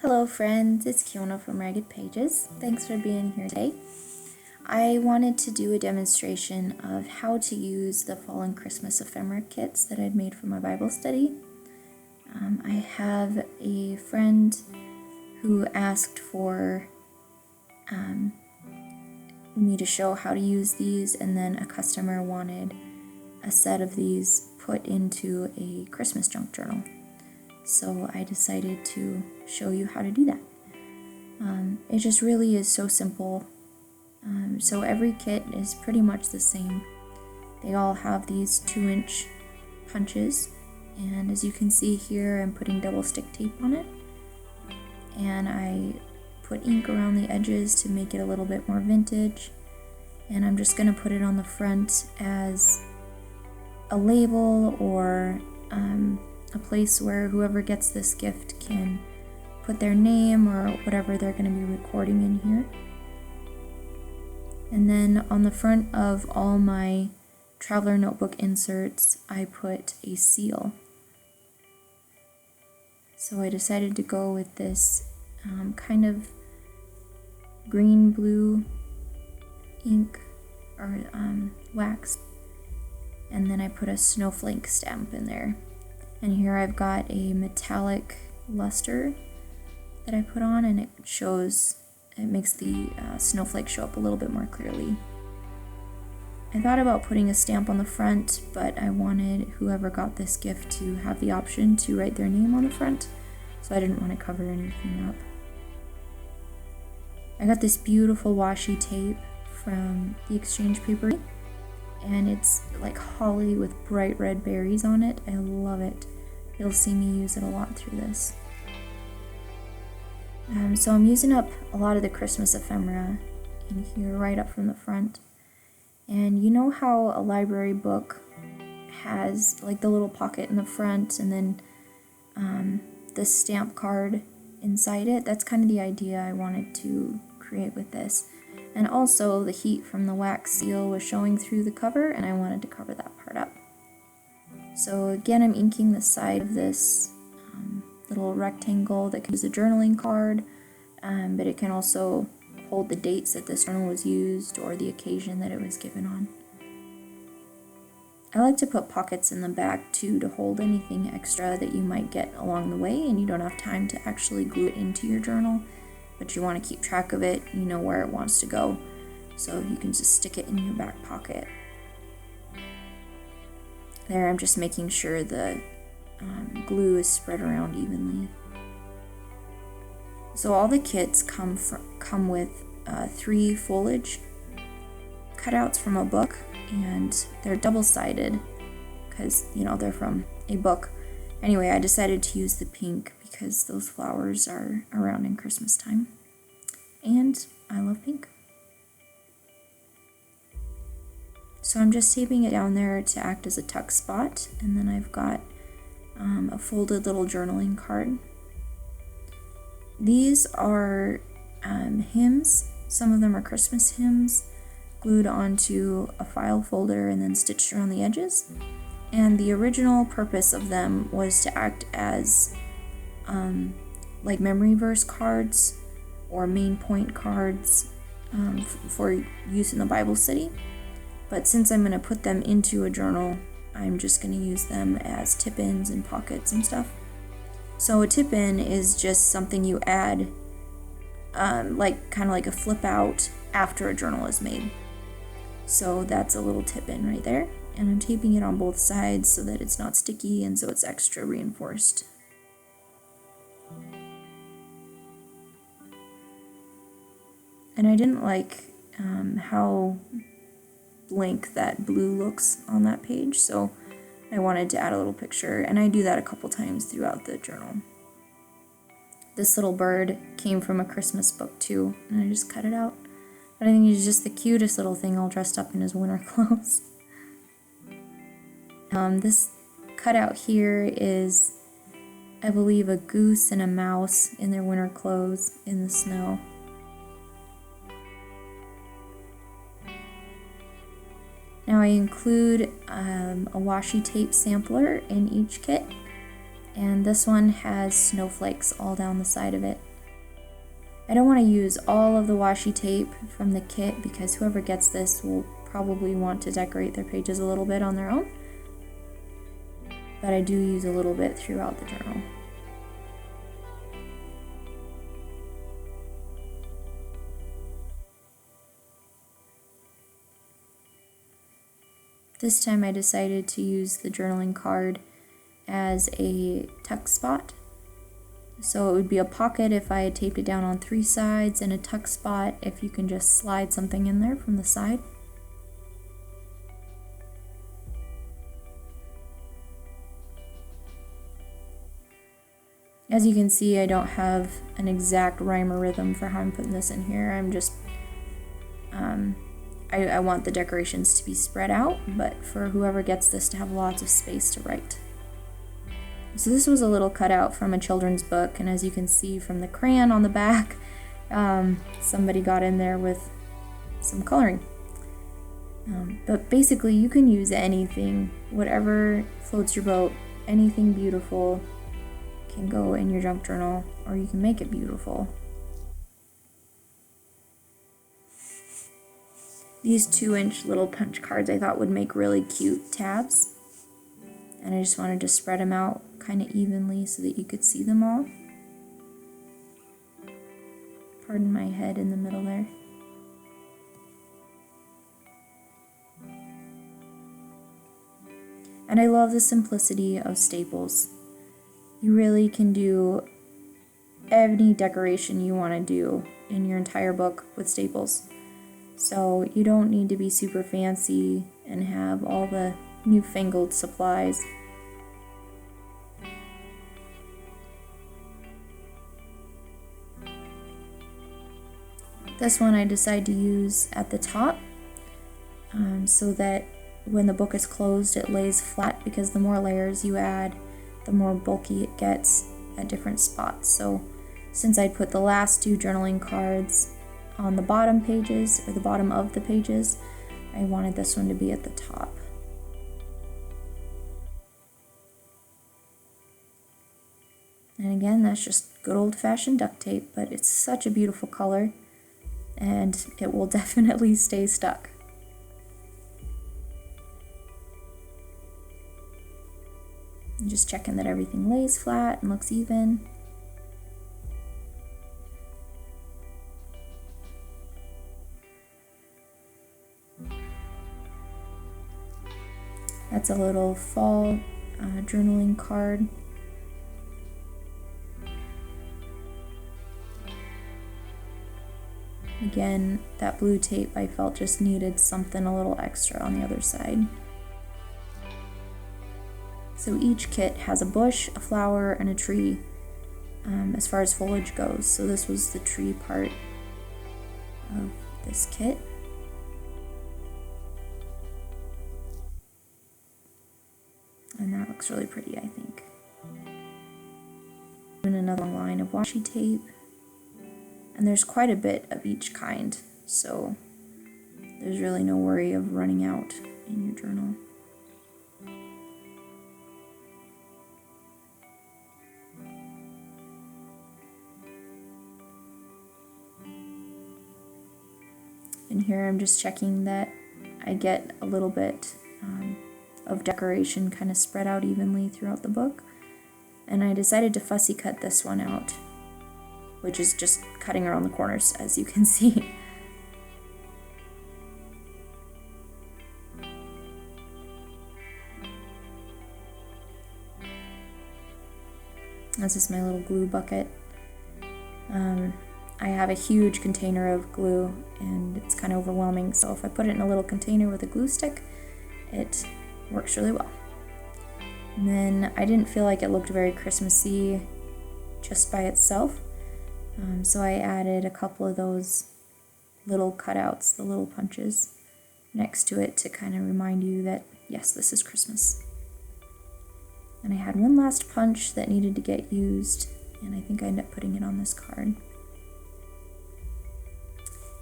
Hello friends, it's Kiona from Ragged Pages. Thanks for being here today. I wanted to do a demonstration of how to use the Fall and Christmas ephemera kits that I'd made for my Bible study. I have a friend who asked for me to show how to use these, and then a customer wanted a set of these put into a Christmas junk journal. So I decided to show you how to do that. It just really is so simple. So every kit is pretty much the same. They all have these 2-inch punches, and as you can see here, I'm putting double stick tape on it, and I put ink around the edges to make it a little bit more vintage, and I'm just going to put it on the front as a label or a place where whoever gets this gift can put their name or whatever they're going to be recording in here. And then on the front of all my traveler notebook inserts, I put a seal. So I decided to go with this kind of green-blue ink or wax, and then I put a snowflake stamp in there. And here I've got a metallic luster that I put on, and it makes the snowflake show up a little bit more clearly. I thought about putting a stamp on the front, but I wanted whoever got this gift to have the option to write their name on the front, so I didn't want to cover anything up. I got this beautiful washi tape from the exchange paper, and it's like holly with bright red berries on it. I love it. You'll see me use it a lot through this. So I'm using up a lot of the Christmas ephemera in here right up from the front. And you know how a library book has like the little pocket in the front and then the stamp card inside it? That's kind of the idea I wanted to create with this. And also the heat from the wax seal was showing through the cover, and I wanted to cover that part up. So again, I'm inking the side of this little rectangle that is a journaling card, but it can also hold the dates that this journal was used or the occasion that it was given on. I like to put pockets in the back too to hold anything extra that you might get along the way and you don't have time to actually glue it into your journal, but you want to keep track of it, you know where it wants to go, so you can just stick it in your back pocket. There, I'm just making sure the glue is spread around evenly. So all the kits come with 3 foliage cutouts from a book, and they're double-sided because, you know, they're from a book. Anyway, I decided to use the pink because those flowers are around in Christmas time, and I love pink. So I'm just taping it down there to act as a tuck spot, and then I've got a folded little journaling card. These are hymns. Some of them are Christmas hymns glued onto a file folder and then stitched around the edges. And the original purpose of them was to act as like memory verse cards or main point cards for use in the Bible study. But since I'm going to put them into a journal, I'm just going to use them as tip-ins and pockets and stuff. So a tip-in is just something you add, kind of like a flip out after a journal is made. So that's a little tip-in right there. And I'm taping it on both sides so that it's not sticky and so it's extra reinforced. And I didn't like how blank that blue looks on that page, so I wanted to add a little picture, and I do that a couple times throughout the journal. This little bird came from a Christmas book too, and I just cut it out. But I think he's just the cutest little thing all dressed up in his winter clothes. This cutout here is, I believe, a goose and a mouse in their winter clothes in the snow. Now I include a washi tape sampler in each kit, And this one has snowflakes all down the side of it. I don't want to use all of the washi tape from the kit because whoever gets this will probably want to decorate their pages a little bit on their own. But I do use a little bit throughout the journal. This time I decided to use the journaling card as a tuck spot. So it would be a pocket if I had taped it down on 3 sides, and a tuck spot if you can just slide something in there from the side. As you can see, I don't have an exact rhyme or rhythm for how I'm putting this in here. I'm just, I want the decorations to be spread out, but for whoever gets this to have lots of space to write. So this was a little cutout from a children's book, and as you can see from the crayon on the back, somebody got in there with some coloring. But basically you can use anything, whatever floats your boat, anything beautiful can go in your junk journal, or you can make it beautiful. These 2-inch little punch cards I thought would make really cute tabs, and I just wanted to spread them out kind of evenly so that you could see them all. Pardon my head in the middle there. And I love the simplicity of staples. You really can do any decoration you want to do in your entire book with staples. So you don't need to be super fancy and have all the newfangled supplies. This one I decided to use at the top so that when the book is closed it lays flat, because the more layers you add, the more bulky it gets at different spots. So since I put the last 2 journaling cards on the bottom pages, or the bottom of the pages, I wanted this one to be at the top. And again, that's just good old-fashioned duct tape, but it's such a beautiful color, and it will definitely stay stuck. I'm just checking that everything lays flat and looks even. That's a little fall journaling card. Again, that blue tape I felt just needed something a little extra on the other side. So each kit has a bush, a flower, and a tree as far as foliage goes. So this was the tree part of this kit. And that looks really pretty, I think. And another line of washi tape. And there's quite a bit of each kind, so there's really no worry of running out in your journal. And here I'm just checking that I get a little bit of decoration kind of spread out evenly throughout the book. And I decided to fussy cut this one out, which is just cutting around the corners, as you can see. This is my little glue bucket. I have a huge container of glue and it's kind of overwhelming, so if I put it in a little container with a glue stick, it works really well. And then I didn't feel like it looked very Christmassy just by itself, so I added a couple of those little cutouts, the little punches, next to it to kind of remind you that, yes, this is Christmas. And I had one last punch that needed to get used, and I think I ended up putting it on this card.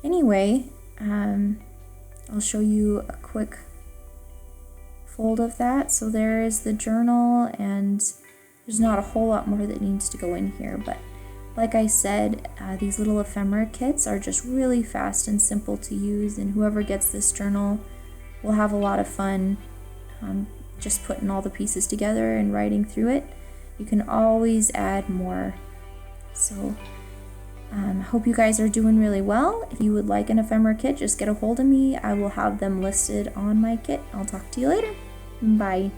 Anyway, I'll show you a quick fold of that. So there is the journal, and there's not a whole lot more that needs to go in here, but like I said, these little ephemera kits are just really fast and simple to use, and whoever gets this journal will have a lot of fun just putting all the pieces together and writing through it. You can always add more. So hope you guys are doing really well. If you would like an ephemera kit, just get a hold of me. I will have them listed on my kit. I'll talk to you later. Bye.